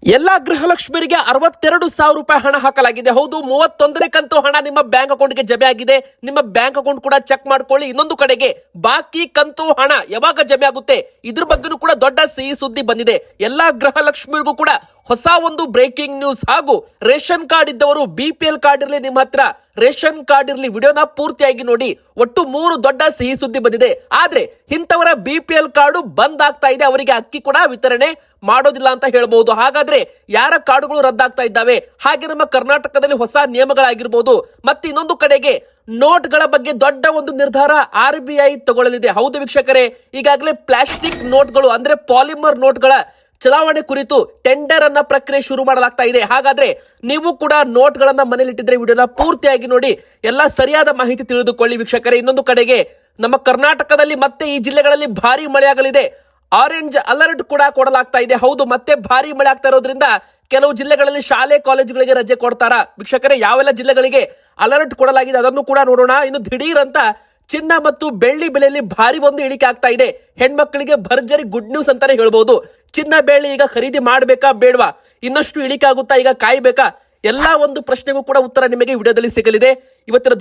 ಎಲ್ಲಾ ಗೃಹಲಕ್ಷ್ಮಿಯರಿಗೆ 62,000 ರೂಪಾಯಿ ಹಣ ಹಾಕಲಾಗಿದೆ. ಹೌದು, 31ನೇ ಕಂತು ಹಣ ನಿಮ್ಮ ಬ್ಯಾಂಕ್ ಅಕೌಂಟ್ಗೆ ಜಮೆ ಆಗಿದೆ. ನಿಮ್ಮ ಬ್ಯಾಂಕ್ ಅಕೌಂಟ್ ಕೂಡ ಚೆಕ್ ಮಾಡ್ಕೊಳ್ಳಿ. ಇನ್ನೊಂದು ಕಡೆಗೆ ಬಾಕಿ ಕಂತು ಹಣ ಯಾವಾಗ ಜಮೆ ಆಗುತ್ತೆ ಇದ್ರ ಬಗ್ಗೆನೂ ಕೂಡ ದೊಡ್ಡ ಸಿಹಿ ಸುದ್ದಿ ಬಂದಿದೆ. ಎಲ್ಲಾ ಗೃಹಲಕ್ಷ್ಮಿಯರಿಗೂ ಕೂಡ ಹೊಸ ಒಂದು ಬ್ರೇಕಿಂಗ್ ನ್ಯೂಸ್. ಹಾಗೂ ರೇಷನ್ ಕಾರ್ಡ್ ಇದ್ದವರು BPL ಕಾರ್ಡ್ ಇರಲಿ, ನಿಮ್ಮ ಹತ್ರ ರೇಷನ್ ಕಾರ್ಡ್ ಇರಲಿ, ವಿಡಿಯೋನ ಪೂರ್ತಿಯಾಗಿ ನೋಡಿ. ಒಟ್ಟು 3 ದೊಡ್ಡ ಸಿಹಿ ಸುದ್ದಿ ಬಂದಿದೆ. ಆದ್ರೆ ಇಂಥವರ BPL ಕಾರ್ಡು ಬಂದ್ ಆಗ್ತಾ ಇದೆ, ಅವರಿಗೆ ಅಕ್ಕಿ ಕೂಡ ವಿತರಣೆ ಮಾಡೋದಿಲ್ಲ ಅಂತ ಹೇಳ್ಬಹುದು. ಹಾಗಾದ್ರೆ ಯಾರ ಕಾರ್ಡುಗಳು ರದ್ದಾಗ್ತಾ ಇದ್ದಾವೆ, ಹಾಗೆ ನಮ್ಮ ಕರ್ನಾಟಕದಲ್ಲಿ ಹೊಸ ನಿಯಮಗಳಾಗಿರ್ಬೋದು. ಮತ್ತೆ ಇನ್ನೊಂದು ಕಡೆಗೆ ನೋಟ್ಗಳ ಬಗ್ಗೆ ದೊಡ್ಡ ಒಂದು ನಿರ್ಧಾರ RBI ತಗೊಳ್ಳಲಿದೆ. ಹೌದು ವೀಕ್ಷಕರೇ, ಈಗಾಗಲೇ ಪ್ಲಾಸ್ಟಿಕ್ ನೋಟ್ಗಳು ಅಂದ್ರೆ ಪಾಲಿಮರ್ ನೋಟ್ಗಳ ಚಲಾವಣೆ ಕುರಿತು ಟೆಂಡರ್ ಅನ್ನ ಪ್ರಕ್ರಿಯೆ ಶುರು ಮಾಡಲಾಗ್ತಾ ಇದೆ. ಹಾಗಾದ್ರೆ ನೀವು ಕೂಡ ನೋಟ್ಗಳನ್ನ ಮನೇಲಿ ಇಟ್ಟಿದ್ರೆ ವಿಡಿಯೋನ ಪೂರ್ತಿಯಾಗಿ ನೋಡಿ, ಎಲ್ಲ ಸರಿಯಾದ ಮಾಹಿತಿ ತಿಳಿದುಕೊಳ್ಳಿ ವೀಕ್ಷಕರೇ. ಇನ್ನೊಂದು ಕಡೆಗೆ ನಮ್ಮ ಕರ್ನಾಟಕದಲ್ಲಿ ಮತ್ತೆ ಈ ಜಿಲ್ಲೆಗಳಲ್ಲಿ ಭಾರಿ ಮಳೆಯಾಗಲಿದೆ. ಆರೆಂಜ್ ಅಲರ್ಟ್ ಕೂಡ ಕೊಡಲಾಗ್ತಾ ಇದೆ. ಹೌದು, ಮತ್ತೆ ಭಾರಿ ಮಳೆ ಆಗ್ತಾ ಇರೋದ್ರಿಂದ ಕೆಲವು ಜಿಲ್ಲೆಗಳಲ್ಲಿ ಶಾಲೆ ಕಾಲೇಜುಗಳಿಗೆ ರಜೆ ಕೊಡ್ತಾರ ವೀಕ್ಷಕರೇ. ಯಾವೆಲ್ಲ ಜಿಲ್ಲೆಗಳಿಗೆ ಅಲರ್ಟ್ ಕೊಡಲಾಗಿದೆ ಅದನ್ನು ಕೂಡ ನೋಡೋಣ. ಇನ್ನು ದಿಢೀರ್ ಅಂತ ಚಿನ್ನ ಮತ್ತು ಬೆಳ್ಳಿ ಬೆಲೆಯಲ್ಲಿ ಭಾರಿ ಒಂದು ಇಳಿಕೆ ಆಗ್ತಾ ಇದೆ. ಹೆಣ್ಮಕ್ಳಿಗೆ ಭರ್ಜರಿ ಗುಡ್ ನ್ಯೂಸ್ ಅಂತಾನೆ ಹೇಳ್ಬಹುದು. ಚಿನ್ನ ಬೆಳ್ಳಿ ಈಗ ಖರೀದಿ ಮಾಡ್ಬೇಕಾ ಬೇಡವಾ, ಇನ್ನಷ್ಟು ಇಳಿಕೆ ಆಗುತ್ತಾ, ಈಗ ಕಾಯ್ಬೇಕಾ, ಎಲ್ಲಾ ಒಂದು ಪ್ರಶ್ನೆಗೂ ಕೂಡ ಉತ್ತರ ನಿಮಗೆ ವಿಡಿಯೋದಲ್ಲಿ ಸಿಗಲಿದೆ. ಇವತ್ತಿನ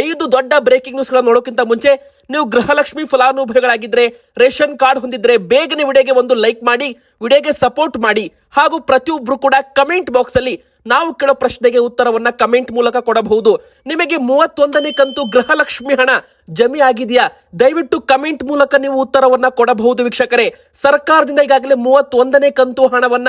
5 ದೊಡ್ಡ ಬ್ರೇಕಿಂಗ್ ನ್ಯೂಸ್ ಗಳನ್ನ ನೋಡೋಕ್ಕಿಂತ ಮುಂಚೆ ನೀವು ಗೃಹಲಕ್ಷ್ಮಿ ಫಲಾನುಭವಿಗಳಾಗಿದ್ರೆ, ರೇಷನ್ ಕಾರ್ಡ್ ಹೊಂದಿದ್ರೆ ಬೇಗನೆ ವಿಡಿಯೋಗೆ ಒಂದು ಲೈಕ್ ಮಾಡಿ, ವಿಡಿಯೋಗೆ ಸಪೋರ್ಟ್ ಮಾಡಿ. ಹಾಗೂ ಪ್ರತಿಯೊಬ್ರು ಕೂಡ ಕಮೆಂಟ್ ಬಾಕ್ಸ್ ಅಲ್ಲಿ ನಾವು ಕೇಳೋ ಪ್ರಶ್ನೆಗೆ ಉತ್ತರವನ್ನ ಕಮೆಂಟ್ ಮೂಲಕ ಕೊಡಬಹುದು. ನಿಮಗೆ 31ನೇ ಕಂತು ಗೃಹಲಕ್ಷ್ಮಿ ಹಣ ಜಮೆ ಆಗಿದೆಯಾ? ದಯವಿಟ್ಟು ಕಮೆಂಟ್ ಮೂಲಕ ನೀವು ಉತ್ತರವನ್ನ ಕೊಡಬಹುದು ವೀಕ್ಷಕರೇ. ಸರ್ಕಾರದಿಂದ ಈಗಾಗಲೇ 31ನೇ ಕಂತು ಹಣವನ್ನ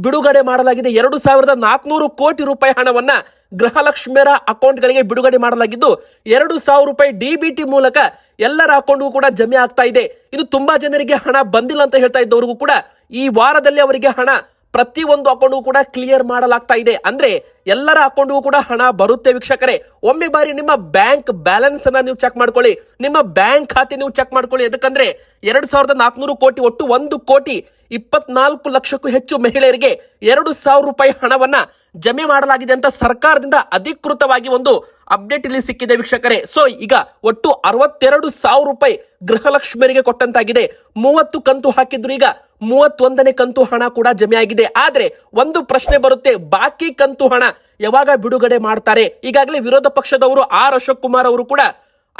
ಬಿಡುಗಡೆ ಮಾಡಲಾಗಿದೆ. 2,400 ಕೋಟಿ ರೂಪಾಯಿ ಹಣವನ್ನ ಗೃಹಲಕ್ಷ್ಮಿಯರ ಅಕೌಂಟ್ಗಳಿಗೆ ಬಿಡುಗಡೆ ಮಾಡಲಾಗಿದ್ದು, 2,000 ರೂಪಾಯಿ DBT ಮೂಲಕ ಎಲ್ಲರ ಅಕೌಂಟ್ಗೂ ಕೂಡ ಜಮೆ ಆಗ್ತಾ ಇದೆ. ಇದು ತುಂಬಾ ಜನರಿಗೆ ಹಣ ಬಂದಿಲ್ಲ ಅಂತ ಹೇಳ್ತಾ ಇದ್ದವರಿಗೂ ಕೂಡ ಈ ವಾರದಲ್ಲಿ ಅವರಿಗೆ ಹಣ ಪ್ರತಿ ಒಂದು ಅಕೌಂಟ್ಗೂ ಕೂಡ ಕ್ಲಿಯರ್ ಮಾಡಲಾಗ್ತಾ ಇದೆ. ಅಂದ್ರೆ ಎಲ್ಲರ ಅಕೌಂಟ್ಗೂ ಕೂಡ ಹಣ ಬರುತ್ತೆ ವೀಕ್ಷಕರೇ. ಒಮ್ಮೆ ಬಾರಿ ನಿಮ್ಮ ಬ್ಯಾಂಕ್ ಬ್ಯಾಲೆನ್ಸ್ ಅನ್ನ ನೀವು ಚೆಕ್ ಮಾಡ್ಕೊಳ್ಳಿ, ನಿಮ್ಮ ಬ್ಯಾಂಕ್ ಖಾತೆ ನೀವು ಚೆಕ್ ಮಾಡ್ಕೊಳ್ಳಿ. ಯಾಕಂದ್ರೆ 2,400 ಕೋಟಿ, ಒಟ್ಟು 1,24 ಲಕ್ಷಕ್ಕೂ ಹೆಚ್ಚು ಮಹಿಳೆಯರಿಗೆ 2,000 ರೂಪಾಯಿ ಹಣವನ್ನ ಜಮೆ ಮಾಡಲಾಗಿದೆ ಅಂತ ಸರ್ಕಾರದಿಂದ ಅಧಿಕೃತವಾಗಿ ಒಂದು ಅಪ್ಡೇಟ್ ಇಲ್ಲಿ ಸಿಕ್ಕಿದೆ ವೀಕ್ಷಕರೇ. ಸೊ ಈಗ ಒಟ್ಟು 62,000 ರೂಪಾಯಿ ಗೃಹಲಕ್ಷ್ಮಿಯರಿಗೆ ಕೊಟ್ಟಂತಾಗಿದೆ. 30 ಕಂತು ಹಾಕಿದ್ರು, ಈಗ 31ನೇ ಕಂತು ಹಣ ಕೂಡ ಜಮೆ ಆಗಿದೆ. ಆದ್ರೆ ಒಂದು ಪ್ರಶ್ನೆ ಬರುತ್ತೆ, ಬಾಕಿ ಕಂತು ಹಣ ಯಾವಾಗ ಬಿಡುಗಡೆ ಮಾಡ್ತಾರೆ? ಈಗಾಗಲೇ ವಿರೋಧ ಪಕ್ಷದವರು ಅಶೋಕ್ ಕುಮಾರ್ ಅವರು ಕೂಡ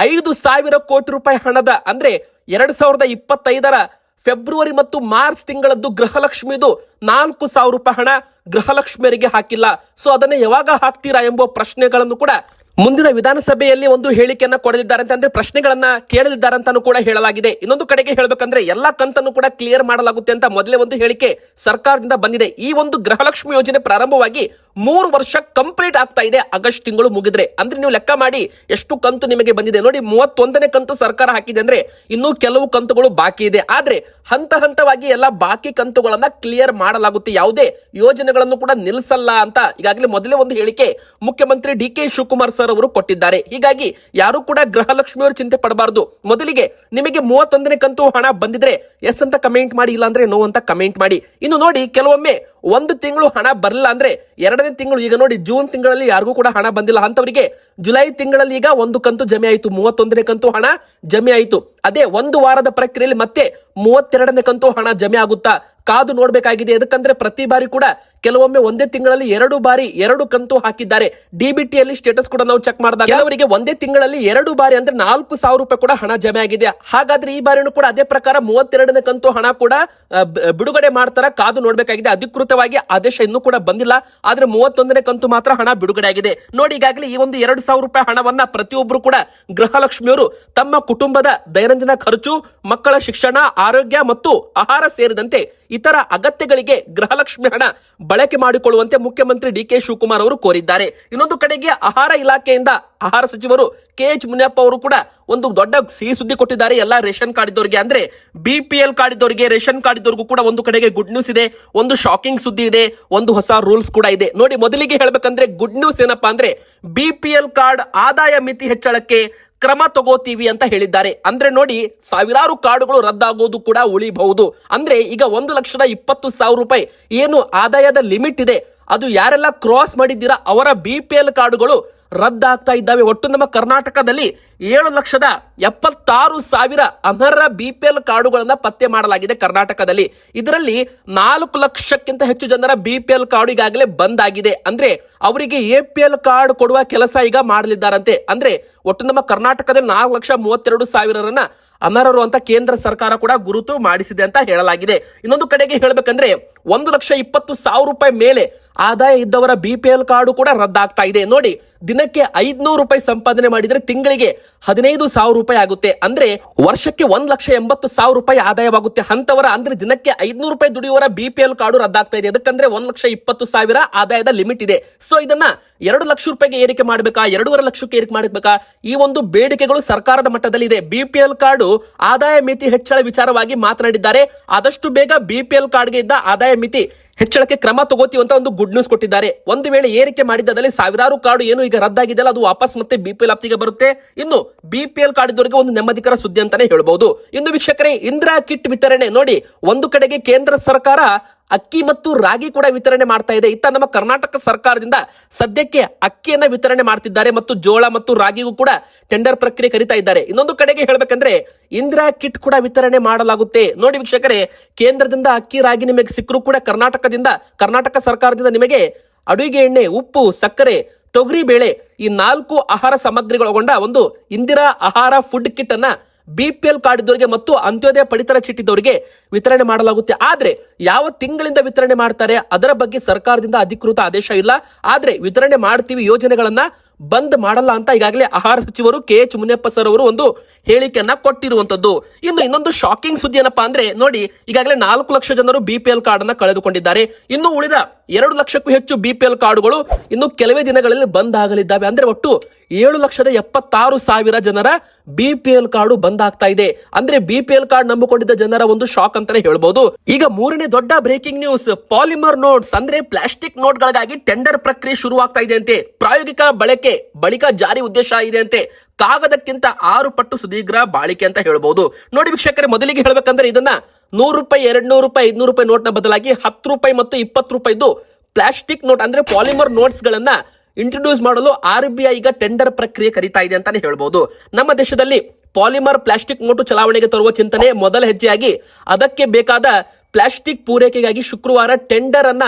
5,000 ಕೋಟಿ ರೂಪಾಯಿ ಹಣದ ಅಂದ್ರೆ 2025ರ ಫೆಬ್ರವರಿ ಮತ್ತು ಮಾರ್ಚ್ ತಿಂಗಳದ್ದು ಗೃಹಲಕ್ಷ್ಮಿದು 4,000 ರೂಪಾಯಿ ಹಣ ಗೃಹಲಕ್ಷ್ಮಿಯರಿಗೆ ಹಾಕಿಲ್ಲ. ಸೊ ಅದನ್ನ ಯಾವಾಗ ಹಾಕ್ತೀರಾ ಎಂಬ ಪ್ರಶ್ನೆಗಳನ್ನು ಕೂಡ ಮುಂದಿನ ವಿಧಾನಸಭೆಯಲ್ಲಿ ಒಂದು ಹೇಳಿಕೆಯನ್ನ ಕೊಡಲಿದ್ದಾರೆ ಅಂದ್ರೆ ಪ್ರಶ್ನೆಗಳನ್ನ ಕೇಳಲಿದ್ದಾರೆ ಅಂತಾನು ಕೂಡ ಹೇಳಲಾಗಿದೆ. ಇನ್ನೊಂದು ಕಡೆಗೆ ಹೇಳ್ಬೇಕಂದ್ರೆ ಎಲ್ಲಾ ಕಂತನ್ನು ಕೂಡ ಕ್ಲಿಯರ್ ಮಾಡಲಾಗುತ್ತೆ ಅಂತ ಮೊದಲೇ ಒಂದು ಹೇಳಿಕೆ ಸರ್ಕಾರದಿಂದ ಬಂದಿದೆ. ಈ ಒಂದು ಗೃಹಲಕ್ಷ್ಮಿ ಯೋಜನೆ ಪ್ರಾರಂಭವಾಗಿ 3 ವರ್ಷ ಕಂಪ್ಲೀಟ್ ಆಗ್ತಾ ಇದೆ. ಆಗಸ್ಟ್ ತಿಂಗಳು ಮುಗಿದ್ರೆ ಅಂದ್ರೆ ನೀವು ಲೆಕ್ಕ ಮಾಡಿ ಎಷ್ಟು ಕಂತು ನಿಮಗೆ ಬಂದಿದೆ ನೋಡಿ. 31ನೇ ಕಂತು ಸರ್ಕಾರ ಹಾಕಿದೆ ಅಂದ್ರೆ ಇನ್ನೂ ಕೆಲವು ಕಂತುಗಳು ಬಾಕಿ ಇದೆ. ಆದ್ರೆ ಹಂತ ಹಂತವಾಗಿ ಎಲ್ಲ ಬಾಕಿ ಕಂತುಗಳನ್ನ ಕ್ಲಿಯರ್ ಮಾಡಲಾಗುತ್ತೆ, ಯಾವುದೇ ಯೋಜನೆಗಳನ್ನು ಕೂಡ ನಿಲ್ಲಿಸಲ್ಲ ಅಂತ ಈಗಾಗಲೇ ಮೊದಲೇ ಒಂದು ಹೇಳಿಕೆ ಮುಖ್ಯಮಂತ್ರಿ DK ಶಿವಕುಮಾರ್ ಸರ್ ಅವರು ಕೊಟ್ಟಿದ್ದಾರೆ. ಹೀಗಾಗಿ ಯಾರು ಕೂಡ ಗೃಹಲಕ್ಷ್ಮಿಯವರು ಚಿಂತೆ ಪಡಬಾರದು. ಮೊದಲಿಗೆ ನಿಮಗೆ 31ನೇ ಕಂತು ಹಣ ಬಂದಿದ್ರೆ ಎಸ್ ಅಂತ ಕಮೆಂಟ್ ಮಾಡಿ, ಇಲ್ಲ ಅಂದ್ರೆ ನೋ ಅಂತ ಕಮೆಂಟ್ ಮಾಡಿ. ಇನ್ನು ನೋಡಿ, ಕೆಲವೊಮ್ಮೆ 1 ತಿಂಗಳು ಹಣ ಬರಲಿಲ್ಲ ಅಂದ್ರೆ 2ನೇ ತಿಂಗಳು, ಈಗ ನೋಡಿ ಜೂನ್ ತಿಂಗಳಲ್ಲಿ ಯಾರಿಗೂ ಕೂಡ ಹಣ ಬಂದಿಲ್ಲ ಅಂತವರಿಗೆ ಜುಲೈ ತಿಂಗಳಲ್ಲಿ ಈಗ 1 ಕಂತು ಜಮೆ ಆಯಿತು, 31ನೇ ಕಂತು ಹಣ ಜಮೆ ಆಯಿತು. ಅದೇ 1 ವಾರದ ಪ್ರಕ್ರಿಯೆಯಲ್ಲಿ ಮತ್ತೆ 32ನೇ ಕಂತು ಹಣ ಜಮೆ ಆಗುತ್ತಾ ಕಾದು ನೋಡ್ಬೇಕಾಗಿದೆ. ಯಾಕಂದ್ರೆ ಪ್ರತಿ ಬಾರಿ ಕೂಡ ಕೆಲವೊಮ್ಮೆ ಒಂದೇ ತಿಂಗಳಲ್ಲಿ 2 ಬಾರಿ 2 ಕಂತು ಹಾಕಿದ್ದಾರೆ. DBT ಅಲ್ಲಿ ಸ್ಟೇಟಸ್ ಕೂಡ ನಾವು ಚೆಕ್ ಮಾಡಿದಾಗ ಕೆಲವರಿಗೆ ಒಂದೇ ತಿಂಗಳಲ್ಲಿ 2 ಬಾರಿ ಅಂದ್ರೆ 4,000 ರೂಪಾಯಿ ಕೂಡ ಹಣ ಜಮೆ ಆಗಿದೆ. ಹಾಗಾದ್ರೆ ಈ ಬಾರಿನೂ ಕೂಡ ಅದೇ ಪ್ರಕಾರ 32ನೇ ಕಂತು ಹಣ ಕೂಡ ಬಿಡುಗಡೆ ಮಾಡ್ತಾರ, ಕಾದು ನೋಡ್ಬೇಕಾಗಿದೆ. ಅಧಿಕೃತವಾಗಿ ಆದೇಶ ಇನ್ನೂ ಕೂಡ ಬಂದಿಲ್ಲ, ಆದ್ರೆ 31ನೇ ಕಂತು ಮಾತ್ರ ಹಣ ಬಿಡುಗಡೆ ಆಗಿದೆ. ನೋಡಿ, ಈಗಾಗಲೇ ಈ ಒಂದು 2,000 ರೂಪಾಯಿ ಹಣವನ್ನ ಪ್ರತಿಯೊಬ್ಬರು ಕೂಡ ಗೃಹಲಕ್ಷ್ಮಿಯವರು ತಮ್ಮ ಕುಟುಂಬದ ದೈನಂದಿನ ಖರ್ಚು, ಮಕ್ಕಳ ಶಿಕ್ಷಣ, ಆರೋಗ್ಯ ಮತ್ತು ಆಹಾರ ಸೇರಿದಂತೆ ಇತರ ಅಗತ್ಯಗಳಿಗೆ ಗೃಹಲಕ್ಷ್ಮಿ ಹಣ ಬಳಕೆ ಮಾಡಿಕೊಳ್ಳುವಂತೆ ಮುಖ್ಯಮಂತ್ರಿ DK ಶಿವಕುಮಾರ್ ಅವರು ಕೋರಿದ್ದಾರೆ. ಇನ್ನೊಂದು ಕಡೆಗೆ ಆಹಾರ ಇಲಾಖೆಯಿಂದ ಆಹಾರ ಸಚಿವರು KH ಮುನಿಯಪ್ಪ ಅವರು ಕೂಡ ಒಂದು ದೊಡ್ಡ ಸಿಹಿ ಸುದ್ದಿ ಕೊಟ್ಟಿದ್ದಾರೆ. ಎಲ್ಲಾ ರೇಷನ್ ಕಾರ್ಡ್ ಇದ್ದವರಿಗೆ ಅಂದ್ರೆ BPL ಕಾರ್ಡ್ ಇದ್ದವರಿಗೆ, ರೇಷನ್ ಕಾರ್ಡ್ ಇದ್ದವರಿಗೂ ಕೂಡ ಒಂದು ಕಡೆಗೆ ಗುಡ್ ನ್ಯೂಸ್ ಇದೆ, ಒಂದು ಶಾಕಿಂಗ್ ಸುದ್ದಿ ಇದೆ, ಒಂದು ಹೊಸ ರೂಲ್ಸ್ ಕೂಡ ಇದೆ. ನೋಡಿ, ಮೊದಲಿಗೆ ಹೇಳ್ಬೇಕಂದ್ರೆ ಗುಡ್ ನ್ಯೂಸ್ ಏನಪ್ಪಾ ಅಂದ್ರೆ BPL ಕಾರ್ಡ್ ಆದಾಯ ಮಿತಿ ಹೆಚ್ಚಳಕ್ಕೆ ಕ್ರಮ ತಗೋತೀವಿ ಅಂತ ಹೇಳಿದ್ದಾರೆ. ಅಂದ್ರೆ ನೋಡಿ, ಸಾವಿರಾರು ಕಾರ್ಡುಗಳು ರದ್ದಾಗೋದು ಕೂಡ ಉಳಿಬಹುದು. ಅಂದ್ರೆ ಈಗ 1,20,000 ರೂಪಾಯಿ ಏನು ಆದಾಯದ ಲಿಮಿಟ್ ಇದೆ, ಅದು ಯಾರೆಲ್ಲ ಕ್ರಾಸ್ ಮಾಡಿದ್ದೀರಾ ಅವರ BPL ಕಾರ್ಡುಗಳು ರದ್ದಾಗ್ತಾ ಇದ್ದಾವೆ. ಒಟ್ಟು ನಮ್ಮ ಕರ್ನಾಟಕದಲ್ಲಿ 7,76,000 ಅನರ್ಹ BPL ಕಾರ್ಡುಗಳನ್ನ ಪತ್ತೆ ಮಾಡಲಾಗಿದೆ ಕರ್ನಾಟಕದಲ್ಲಿ. ಇದರಲ್ಲಿ 4 ಲಕ್ಷಕ್ಕಿಂತ ಹೆಚ್ಚು ಜನರ BPL ಕಾರ್ಡು ಈಗಾಗಲೇ ಬಂದ್ ಆಗಿದೆ. ಅಂದ್ರೆ ಅವರಿಗೆ APL ಕಾರ್ಡ್ ಕೊಡುವ ಕೆಲಸ ಈಗ ಮಾಡಲಿದ್ದಾರಂತೆ. ಅಂದ್ರೆ ಒಟ್ಟು ನಮ್ಮ ಕರ್ನಾಟಕದಲ್ಲಿ 4,32,000 ಅನರ್ಹರು ಅಂತ ಕೇಂದ್ರ ಸರ್ಕಾರ ಕೂಡ ಗುರುತು ಮಾಡಿಸಿದೆ ಅಂತ ಹೇಳಲಾಗಿದೆ. ಇನ್ನೊಂದು ಕಡೆಗೆ ಹೇಳಬೇಕಂದ್ರೆ 1,20,000 ಮೇಲೆ ಆದಾಯ ಇದ್ದವರ BPL ಕಾರ್ಡು ಕೂಡ ರದ್ದಾಗ್ತಾ ಇದೆ. ನೋಡಿ, ದಿನಕ್ಕೆ 500 ರೂಪಾಯಿ ಸಂಪಾದನೆ ಮಾಡಿದ್ರೆ ತಿಂಗಳಿಗೆ 15,000 ರೂಪಾಯಿ ಆಗುತ್ತೆ. ಅಂದ್ರೆ ವರ್ಷಕ್ಕೆ 1,80,000 ರೂಪಾಯಿ ಆದಾಯವಾಗುತ್ತೆ ಅಂತವರ. ಅಂದ್ರೆ ದಿನಕ್ಕೆ 500 ರೂಪಾಯಿ ದುಡಿಯುವವರ BPL ಕಾರ್ಡು ರದ್ದಾಗ್ತಾ ಇದೆ. ಅದಕ್ಕಂದ್ರೆ 1,20,000 ಆದಾಯದ ಲಿಮಿಟ್ ಇದೆ. ಸೊ ಇದನ್ನ 2 ಲಕ್ಷ ರೂಪಾಯಿಗೆ ಏರಿಕೆ ಮಾಡಬೇಕಾ, 2.5 ಲಕ್ಷಕ್ಕೆ ಏರಿಕೆ ಮಾಡಬೇಕಾ, ಈ ಒಂದು ಬೇಡಿಕೆಗಳು ಸರ್ಕಾರದ ಮಟ್ಟದಲ್ಲಿ ಇದೆ. BPL ಕಾರ್ಡು ಆದಾಯ ಮಿತಿ ಹೆಚ್ಚಳ ವಿಚಾರವಾಗಿ ಮಾತನಾಡಿದ್ದಾರೆ. ಆದಷ್ಟು ಬೇಗ BPL ಕಾರ್ಡ್ಗೆ ಇದ್ದ ಆದಾಯ ಮಿತಿ ಹೆಚ್ಚಳಕ್ಕೆ ಕ್ರಮ ತಗೋತೀವಿ ಅಂತ ಒಂದು ಗುಡ್ ನ್ಯೂಸ್ ಕೊಟ್ಟಿದ್ದಾರೆ. ಒಂದು ವೇಳೆ ಏರಿಕೆ ಮಾಡಿದಲ್ಲಿ ಸಾವಿರಾರು ಕಾರ್ಡು ಏನು ಈಗ ರದ್ದಾಗಿದೆಯಲ್ಲ ಅದು ವಾಪಸ್ ಮತ್ತೆ BPL ವ್ಯಾಪ್ತಿಗೆ ಬರುತ್ತೆ. ಇನ್ನು BPL ಕಾರ್ಡ್ ಇದ್ದವರಿಗೆ ಒಂದು ನೆಮ್ಮದಿಕರ ಸುದ್ದಿ ಅಂತಾನೆ ಹೇಳ್ಬಹುದು. ಇನ್ನು ವೀಕ್ಷಕರೇ, ಇಂದಿರಾ ಕಿಟ್ ವಿತರಣೆ ನೋಡಿ, ಒಂದು ಕಡೆಗೆ ಕೇಂದ್ರ ಸರ್ಕಾರ ಅಕ್ಕಿ ಮತ್ತು ರಾಗಿ ಕೂಡ ವಿತರಣೆ ಮಾಡ್ತಾ ಇದೆ. ಇತ್ತ ನಮ್ಮ ಕರ್ನಾಟಕ ಸರ್ಕಾರದಿಂದ ಸದ್ಯಕ್ಕೆ ಅಕ್ಕಿಯನ್ನ ವಿತರಣೆ ಮಾಡ್ತಿದ್ದಾರೆ ಮತ್ತು ಜೋಳ ಮತ್ತು ರಾಗಿಗೂ ಕೂಡ ಟೆಂಡರ್ ಪ್ರಕ್ರಿಯೆ ಕರೀತಾ ಇದ್ದಾರೆ. ಇನ್ನೊಂದು ಕಡೆಗೆ ಹೇಳ್ಬೇಕಂದ್ರೆ ಇಂದಿರಾ ಕಿಟ್ ಕೂಡ ವಿತರಣೆ ಮಾಡಲಾಗುತ್ತೆ. ನೋಡಿ ವೀಕ್ಷಕರೇ, ಕೇಂದ್ರದಿಂದ ಅಕ್ಕಿ ರಾಗಿ ನಿಮಗೆ ಸಿಕ್ಕರೂ ಕೂಡ ಕರ್ನಾಟಕ ಸರ್ಕಾರದಿಂದ ನಿಮಗೆ ಅಡುಗೆ ಎಣ್ಣೆ, ಉಪ್ಪು, ಸಕ್ಕರೆ, ತೊಗರಿ ಬೇಳೆ ಈ 4 ಆಹಾರ ಸಾಮಗ್ರಿಗಳೊಳಗೊಂಡ ಒಂದು ಇಂದಿರಾ ಆಹಾರ ಫುಡ್ ಕಿಟ್ ಅನ್ನ BPL ಕಾರ್ಡ್ ಇದ್ದವರಿಗೆ ಮತ್ತು ಅಂತ್ಯೋದಯ ಪಡಿತರ ಚೀಟಿದವರಿಗೆ ವಿತರಣೆ ಮಾಡಲಾಗುತ್ತೆ. ಆದ್ರೆ ಯಾವ ತಿಂಗಳಿಂದ ವಿತರಣೆ ಮಾಡ್ತಾರೆ ಅದರ ಬಗ್ಗೆ ಸರ್ಕಾರದಿಂದ ಅಧಿಕೃತ ಆದೇಶ ಇಲ್ಲ. ಆದ್ರೆ ವಿತರಣೆ ಮಾಡ್ತೀವಿ, ಯೋಜನೆಗಳನ್ನ ಬಂದ್ ಮಾಡಲ್ಲ ಅಂತ ಈಗಾಗಲೇ ಆಹಾರ ಸಚಿವರು KH ಮುನಿಯಪ್ಪ ಸರ್ ಅವರು ಒಂದು ಹೇಳಿಕೆಯನ್ನ ಕೊಟ್ಟಿರುವಂತದ್ದು. ಇನ್ನೊಂದು ಶಾಕಿಂಗ್ ಸುದ್ದಿ ಏನಪ್ಪಾ ಅಂದ್ರೆ ನೋಡಿ, ಈಗಾಗಲೇ 4 ಲಕ್ಷ ಜನರು BPL ಕಾರ್ಡ್ ಅನ್ನ ಕಳೆದುಕೊಂಡಿದ್ದಾರೆ. ಇನ್ನು ಉಳಿದ 2 ಲಕ್ಷಕ್ಕೂ ಹೆಚ್ಚು BPL ಕಾರ್ಡುಗಳು ಇನ್ನು ಕೆಲವೇ ದಿನಗಳಲ್ಲಿ ಬಂದ್ ಆಗಲಿದ್ದಾವೆ. ಅಂದ್ರೆ ಒಟ್ಟು 7,76,000 ಜನರ BPL ಕಾರ್ಡು ಬಂದ್ ಆಗ್ತಾ ಇದೆ. ಅಂದ್ರೆ BPL ಕಾರ್ಡ್ ನಂಬಿಕೊಂಡಿದ್ದ ಜನರ ಒಂದು ಶಾಕ್ ಅಂತಾನೆ ಹೇಳ್ಬಹುದು. ಈಗ ಮೂರನೇ ದೊಡ್ಡ ಬ್ರೇಕಿಂಗ್ ನ್ಯೂಸ್, ಪಾಲಿಮರ್ ನೋಟ್ಸ್ ಅಂದ್ರೆ ಪ್ಲಾಸ್ಟಿಕ್ ನೋಟ್ಗಳಿಗಾಗಿ ಟೆಂಡರ್ ಪ್ರಕ್ರಿಯೆ ಶುರುವಾಗ್ತಾ ಇದೆ ಅಂತೆ. ಪ್ರಾಯೋಗಿಕ ಬಳಿಕ ಜಾರಿ ಉದ್ದೇಶ ಇದೆ ಅಂತೆ. ಕಾಗದಕ್ಕಿಂತ 6 ಪಟ್ಟು ಸುದೀರ್ಘ ಬಾಳಿಕೆ ಅಂತ ಹೇಳ್ಬಹುದು. ನೋಡಿ ವೀಕ್ಷಕರೇ, ಮೊದಲಿಗೆ ಹೇಳ್ಬೇಕಂದ್ರೆ ಇದನ್ನ 100 ರೂಪಾಯಿ, 200 ರೂಪಾಯಿ, 500 ರೂಪಾಯಿ ನೋಟ್ನ ಬದಲಾಗಿ 10 ರೂಪಾಯಿ ಮತ್ತು 20 ರೂಪಾಯಿದು ಪ್ಲಾಸ್ಟಿಕ್ ನೋಟ್ ಅಂದ್ರೆ ಪಾಲಿಮರ್ ನೋಟ್ಸ್ ಗಳನ್ನ ಇಂಟ್ರೊಡ್ಯೂಸ್ ಮಾಡಲು RBI ಈಗ ಟೆಂಡರ್ ಪ್ರಕ್ರಿಯೆ ಕರೀತಾ ಇದೆ ಅಂತಾನೆ ಹೇಳ್ಬಹುದು. ನಮ್ಮ ದೇಶದಲ್ಲಿ ಪಾಲಿಮರ್ ಪ್ಲಾಸ್ಟಿಕ್ ನೋಟು ಚಲಾವಣೆಗೆ ತರುವ ಚಿಂತನೆ ಮೊದಲ ಹೆಜ್ಜೆಯಾಗಿ ಅದಕ್ಕೆ ಬೇಕಾದ ಪ್ಲಾಸ್ಟಿಕ್ ಪೂರೈಕೆಗಾಗಿ ಶುಕ್ರವಾರ ಟೆಂಡರ್ ಅನ್ನ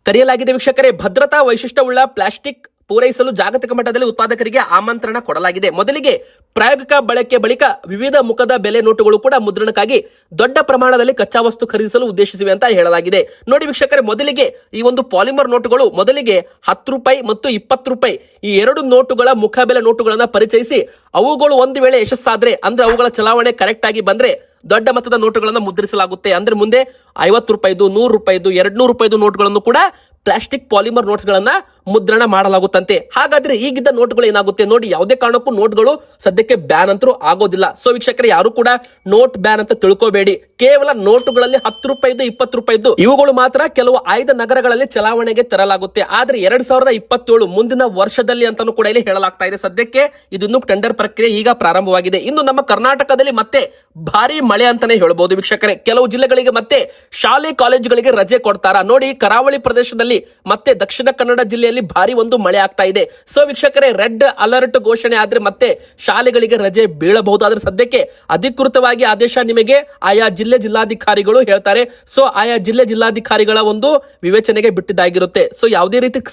ಕರೆಯಲಾಗಿದೆ. ವೀಕ್ಷಕರೇ, ಭದ್ರತಾ ವೈಶಿಷ್ಟ್ಯವುಳ್ಳ ಪ್ಲಾಸ್ಟಿಕ್ ಪೂರೈಸಲು ಜಾಗತಿಕ ಮಟ್ಟದಲ್ಲಿ ಉತ್ಪಾದಕರಿಗೆ ಆಮಂತ್ರಣ ಕೊಡಲಾಗಿದೆ. ಮೊದಲಿಗೆ ಪ್ರಾಯೋಗಿಕ ಬಳಕೆ ಬಳಿಕ ವಿವಿಧ ಮುಖದ ಬೆಲೆ ನೋಟುಗಳು ಕೂಡ ಮುದ್ರಣಕ್ಕಾಗಿ ದೊಡ್ಡ ಪ್ರಮಾಣದಲ್ಲಿ ಕಚ್ಚಾ ವಸ್ತು ಖರೀದಿಸಲು ಉದ್ದೇಶಿಸಿವೆ ಅಂತ ಹೇಳಲಾಗಿದೆ. ನೋಡಿ ವೀಕ್ಷಕರೇ, ಮೊದಲಿಗೆ ಈ ಒಂದು ಪಾಲಿಮರ್ ನೋಟುಗಳು ಮೊದಲಿಗೆ 10 ರೂಪಾಯಿ ಮತ್ತು 20 ರೂಪಾಯಿ ಈ 2 ನೋಟುಗಳ ಮುಖ ಬೆಲೆ ನೋಟುಗಳನ್ನ ಪರಿಚಯಿಸಿ ಅವುಗಳು ಒಂದು ವೇಳೆ ಯಶಸ್ಸಾದ್ರೆ ಅಂದ್ರೆ ಅವುಗಳ ಚಲಾವಣೆ ಕರೆಕ್ಟ್ ಆಗಿ ಬಂದ್ರೆ ದೊಡ್ಡ ಮೊತ್ತದ ನೋಟುಗಳನ್ನು ಮುದ್ರಿಸಲಾಗುತ್ತೆ. ಅಂದ್ರೆ ಮುಂದೆ 50 ರೂಪಾಯಿದು, 100 ರೂಪಾಯಿದು, 200 ರೂಪಾಯಿದು ನೋಟುಗಳನ್ನು ಕೂಡ ಪ್ಲಾಸ್ಟಿಕ್ ಪಾಲಿಮರ್ ನೋಟ್ಸ್ ಗಳನ್ನ ಮುದ್ರಣ ಮಾಡಲಾಗುತ್ತಂತೆ. ಹಾಗಾದ್ರೆ ಈಗಿದ್ದ ನೋಟ್ಗಳು ಏನಾಗುತ್ತೆ ನೋಡಿ, ಯಾವುದೇ ಕಾರಣಕ್ಕೂ ನೋಟ್ಗಳು ಸದ್ಯಕ್ಕೆ ಬ್ಯಾನ್ ಅಂತೂ ಆಗೋದಿಲ್ಲ. ಸೊ ವೀಕ್ಷಕರೇ, ಯಾರು ಕೂಡ ನೋಟ್ ಬ್ಯಾನ್ ಅಂತ ತಿಳ್ಕೋಬೇಡಿ. ಕೇವಲ ನೋಟುಗಳಲ್ಲಿ 10 ರೂಪಾಯಿದು, 20 ರೂಪಾಯಿದು ಇವುಗಳು ಮಾತ್ರ ಕೆಲವು ಆಯ್ದ ನಗರಗಳಲ್ಲಿ ಚಲಾವಣೆಗೆ ತರಲಾಗುತ್ತೆ. ಆದ್ರೆ 2027 ಮುಂದಿನ ವರ್ಷದಲ್ಲಿ ಅಂತಾನು ಕೂಡ ಇಲ್ಲಿ ಹೇಳಲಾಗ್ತಾ ಇದೆ. ಸದ್ಯಕ್ಕೆ ಇದನ್ನು ಟೆಂಡರ್ ಪ್ರಕ್ರಿಯೆ ಈಗ ಪ್ರಾರಂಭವಾಗಿದೆ. ಇನ್ನು ನಮ್ಮ ಕರ್ನಾಟಕದಲ್ಲಿ ಮತ್ತೆ ಭಾರಿ ಮಳೆ ಅಂತಾನೆ ಹೇಳ್ಬಹುದು ವೀಕ್ಷಕರೇ. ಕೆಲವು ಜಿಲ್ಲೆಗಳಿಗೆ ಮತ್ತೆ ಶಾಲೆ ಕಾಲೇಜುಗಳಿಗೆ ರಜೆ ಕೊಡ್ತಾರ. ನೋಡಿ, ಕರಾವಳಿ ಪ್ರದೇಶದಲ್ಲಿ ಮತ್ತೆ ದಕ್ಷಿಣ ಕನ್ನಡ ಜಿಲ್ಲೆಯಲ್ಲಿ ಭಾರಿ ಒಂದು ಮಳೆ ಆಗ್ತಾ ಇದೆ. ಸೊ ವೀಕ್ಷಕರೇ, ರೆಡ್ ಅಲರ್ಟ್ ಘೋಷಣೆ ಆದ್ರೆ ಮತ್ತೆ ಶಾಲೆಗಳಿಗೆ ರಜೆ ಬೀಳಬಹುದು. ಆದ್ರೆ ಸದ್ಯಕ್ಕೆ ಅಧಿಕೃತವಾಗಿ ಆದೇಶ ನಿಮಗೆ ಆಯಾ ಜಿಲ್ಲಾಧಿಕಾರಿಗಳು ಹೇಳ್ತಾರೆ. ಸೊ ಆಯಾ ಜಿಲ್ಲಾಧಿಕಾರಿಗಳ ಒಂದು ವಿವೇಚನೆಗೆ ಬಿಟ್ಟಿದ್ದಾಗಿರುತ್ತೆ. ಸೊ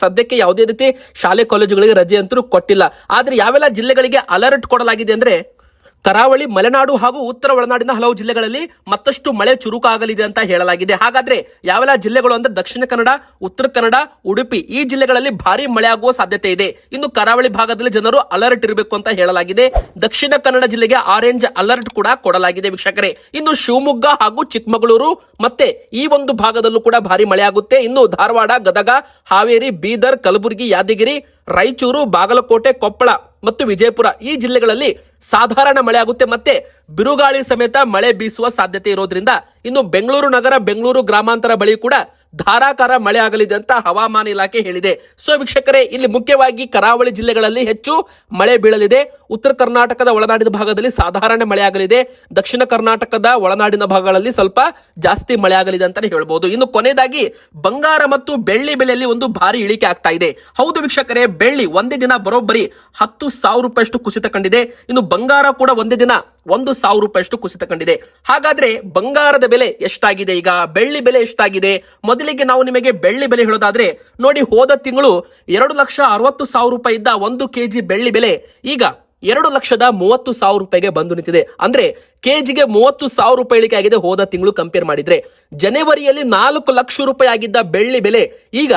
ಸದ್ಯಕ್ಕೆ ಯಾವುದೇ ರೀತಿ ಶಾಲೆ ಕಾಲೇಜುಗಳಿಗೆ ರಜೆ ಅಂತೂ ಕೊಟ್ಟಿಲ್ಲ. ಆದ್ರೆ ಯಾವೆಲ್ಲ ಜಿಲ್ಲೆಗಳಿಗೆ ಅಲರ್ಟ್ ಕೊಡಲಾಗಿದೆ ಅಂದ್ರೆ ಕರಾವಳಿ, ಮಲೆನಾಡು ಹಾಗೂ ಉತ್ತರ ಒಳನಾಡಿನ ಹಲವು ಜಿಲ್ಲೆಗಳಲ್ಲಿ ಮತ್ತಷ್ಟು ಮಳೆ ಚುರುಕಾಗಲಿದೆ ಅಂತ ಹೇಳಲಾಗಿದೆ. ಹಾಗಾದ್ರೆ ಯಾವೆಲ್ಲ ಜಿಲ್ಲೆಗಳು ಅಂದ್ರೆ ದಕ್ಷಿಣ ಕನ್ನಡ, ಉತ್ತರ ಕನ್ನಡ, ಉಡುಪಿ ಈ ಜಿಲ್ಲೆಗಳಲ್ಲಿ ಭಾರಿ ಮಳೆ ಆಗುವ ಸಾಧ್ಯತೆ ಇದೆ. ಇನ್ನು ಕರಾವಳಿ ಭಾಗದಲ್ಲಿ ಜನರು ಅಲರ್ಟ್ ಇರಬೇಕು ಅಂತ ಹೇಳಲಾಗಿದೆ. ದಕ್ಷಿಣ ಕನ್ನಡ ಜಿಲ್ಲೆಗೆ ಆರೆಂಜ್ ಅಲರ್ಟ್ ಕೂಡ ಕೊಡಲಾಗಿದೆ ವೀಕ್ಷಕರೇ. ಇನ್ನು ಶಿವಮೊಗ್ಗ ಹಾಗೂ ಚಿಕ್ಕಮಗಳೂರು ಮತ್ತೆ ಈ ಒಂದು ಭಾಗದಲ್ಲೂ ಕೂಡ ಭಾರಿ ಮಳೆ ಆಗುತ್ತೆ. ಇನ್ನು ಧಾರವಾಡ, ಗದಗ, ಹಾವೇರಿ, ಬೀದರ್, ಕಲಬುರಗಿ, ಯಾದಗಿರಿ, ರಾಯಚೂರು, ಬಾಗಲಕೋಟೆ, ಕೊಪ್ಪಳ ಮತ್ತು ವಿಜಯಪುರ ಈ ಜಿಲ್ಲೆಗಳಲ್ಲಿ ಸಾಧಾರಣ ಮಳೆ ಆಗುತ್ತೆ. ಮತ್ತೆ ಬಿರುಗಾಳಿ ಸಮೇತ ಮಳೆ ಬೀಸುವ ಸಾಧ್ಯತೆ ಇರೋದ್ರಿಂದ ಇನ್ನು ಬೆಂಗಳೂರು ನಗರ, ಬೆಂಗಳೂರು ಗ್ರಾಮಾಂತರ ಬಳಿ ಕೂಡ ಧಾರಾಕಾರ ಮಳೆ ಆಗಲಿದೆ ಅಂತ ಹವಾಮಾನ ಇಲಾಖೆ ಹೇಳಿದೆ. ಸೊ ವೀಕ್ಷಕರೇ, ಇಲ್ಲಿ ಮುಖ್ಯವಾಗಿ ಕರಾವಳಿ ಜಿಲ್ಲೆಗಳಲ್ಲಿ ಹೆಚ್ಚು ಮಳೆ ಬೀಳಲಿದೆ. ಉತ್ತರ ಕರ್ನಾಟಕದ ಒಳನಾಡಿನ ಭಾಗದಲ್ಲಿ ಸಾಧಾರಣ ಮಳೆ ಆಗಲಿದೆ. ದಕ್ಷಿಣ ಕರ್ನಾಟಕದ ಒಳನಾಡಿನ ಭಾಗಗಳಲ್ಲಿ ಸ್ವಲ್ಪ ಜಾಸ್ತಿ ಮಳೆ ಆಗಲಿದೆ ಅಂತಾನೆ ಹೇಳ್ಬಹುದು. ಇನ್ನು ಕೊನೆಯದಾಗಿ ಬಂಗಾರ ಮತ್ತು ಬೆಳ್ಳಿ ಬೆಲೆಯಲ್ಲಿ ಒಂದು ಭಾರಿ ಇಳಿಕೆ ಆಗ್ತಾ ಇದೆ. ಹೌದು ವೀಕ್ಷಕರೇ, ಬೆಳ್ಳಿ ಒಂದೇ ದಿನ ಬರೋಬ್ಬರಿ 10,000 ರೂಪಾಯಿಯಷ್ಟು ಕುಸಿತ ಕಂಡಿದೆ. ಇನ್ನು ಬಂಗಾರ ಕೂಡ ಒಂದೇ ದಿನ 1,000 ರೂಪಾಯಿಯಷ್ಟು ಕುಸಿತ ಕಂಡಿದೆ. ಹಾಗಾದ್ರೆ ಬಂಗಾರದ ಬೆಲೆ ಎಷ್ಟಾಗಿದೆ, ಈಗ ಬೆಳ್ಳಿ ಬೆಲೆ ಎಷ್ಟಾಗಿದೆ? ಮೊದಲಿಗೆ ನಾವು ನಿಮಗೆ ಬೆಳ್ಳಿ ಬೆಲೆ ಹೇಳೋದಾದ್ರೆ ನೋಡಿ, ಹೋದ ತಿಂಗಳು 2,60,000 ರೂಪಾಯಿ ಇದ್ದ 1 kg ಬೆಳ್ಳಿ ಬೆಲೆ ಈಗ 2,30,000 ರೂಪಾಯಿಗೆ ಬಂದು ನಿಂತಿದೆ. ಅಂದ್ರೆ ಕೆಜಿಗೆ 30,000 ರೂಪಾಯಿ ಇಳಿಕೆ ಆಗಿದೆ ಹೋದ ತಿಂಗಳು ಕಂಪೇರ್ ಮಾಡಿದ್ರೆ. ಜನವರಿಯಲ್ಲಿ 4 ಲಕ್ಷ ರೂಪಾಯಿ ಆಗಿದ್ದ ಬೆಳ್ಳಿ ಬೆಲೆ ಈಗ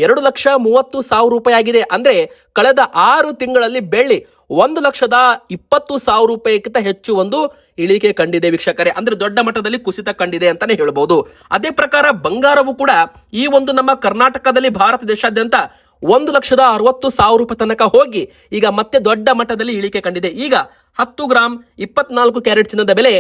2,30,000 ರೂಪಾಯಿ ಆಗಿದೆ. ಅಂದ್ರೆ ಕಳೆದ 6 ತಿಂಗಳಲ್ಲಿ ಬೆಳ್ಳಿ 1,20,000 ರೂಪಾಯಿಗಿಂತ ಹೆಚ್ಚು ಒಂದು ಇಳಿಕೆ ಕಂಡಿದೆ ವೀಕ್ಷಕರೇ. ಅಂದ್ರೆ ದೊಡ್ಡ ಮಟ್ಟದಲ್ಲಿ ಕುಸಿತ ಕಂಡಿದೆ ಅಂತಾನೆ ಹೇಳ್ಬಹುದು. ಅದೇ ಪ್ರಕಾರ ಬಂಗಾರವು ಕೂಡ ಈ ಒಂದು ನಮ್ಮ ಕರ್ನಾಟಕದಲ್ಲಿ ಭಾರತ ದೇಶಾದ್ಯಂತ 1,60,000 ರೂಪಾಯಿ ತನಕ ಹೋಗಿ ಈಗ ಮತ್ತೆ ದೊಡ್ಡ ಮಟ್ಟದಲ್ಲಿ ಇಳಿಕೆ ಕಂಡಿದೆ. ಈಗ 10 ಗ್ರಾಮ್ 24 ಕ್ಯಾರೆಟ್ ಚಿನ್ನದ ಬೆಲೆ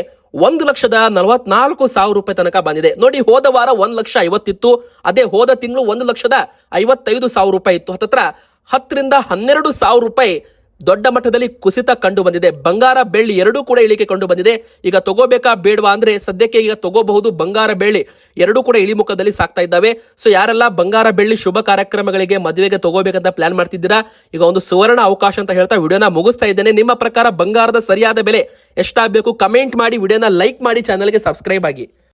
1,44,000 ರೂಪಾಯಿ ತನಕ ಬಂದಿದೆ. ನೋಡಿ, ಹೋದ ವಾರ 1,50,000 ಇತ್ತು. ಅದೇ ಹೋದ ತಿಂಗಳು 1,55,000 ರೂಪಾಯಿ ಇತ್ತು. ಹತ್ತತ್ರ 10 ರಿಂದ 12,000 ರೂಪಾಯಿ ದೊಡ್ಡ ಮಟ್ಟದಲ್ಲಿ ಕುಸಿತ ಕಂಡು ಬಂದಿದೆ. ಬಂಗಾರ ಬೆಳ್ಳಿ ಎರಡೂ ಕೂಡ ಇಳಿಕೆ ಕಂಡು ಬಂದಿದೆ. ಈಗ ತಗೋಬೇಕಾ ಬೇಡವಾ ಅಂದ್ರೆ ಸದ್ಯಕ್ಕೆ ಈಗ ತಗೋಬಹುದು. ಬಂಗಾರ ಬೆಳ್ಳಿ ಎರಡೂ ಕೂಡ ಇಳಿಮುಖದಲ್ಲಿ ಸಾಕ್ತಾ ಇದ್ದಾವೆ. ಸೊ ಯಾರೆಲ್ಲ ಬಂಗಾರ ಬೆಳ್ಳಿ ಶುಭ ಕಾರ್ಯಕ್ರಮಗಳಿಗೆ ಮದುವೆಗೆ ತಗೋಬೇಕಂತ ಪ್ಲಾನ್ ಮಾಡ್ತಿದ್ದೀರಾ, ಈಗ ಒಂದು ಸುವರ್ಣ ಅವಕಾಶ ಅಂತ ಹೇಳ್ತಾ ವಿಡಿಯೋನ ಮುಗಿಸ್ತಾ ಇದ್ದೇನೆ. ನಿಮ್ಮ ಪ್ರಕಾರ ಬಂಗಾರದ ಸರಿಯಾದ ಬೆಲೆ ಎಷ್ಟಾಗಬೇಕು ಕಮೆಂಟ್ ಮಾಡಿ, ವಿಡಿಯೋನ ಲೈಕ್ ಮಾಡಿ, ಚಾನಲ್ಗೆ ಸಬ್ಸ್ಕ್ರೈಬ್ ಆಗಿ.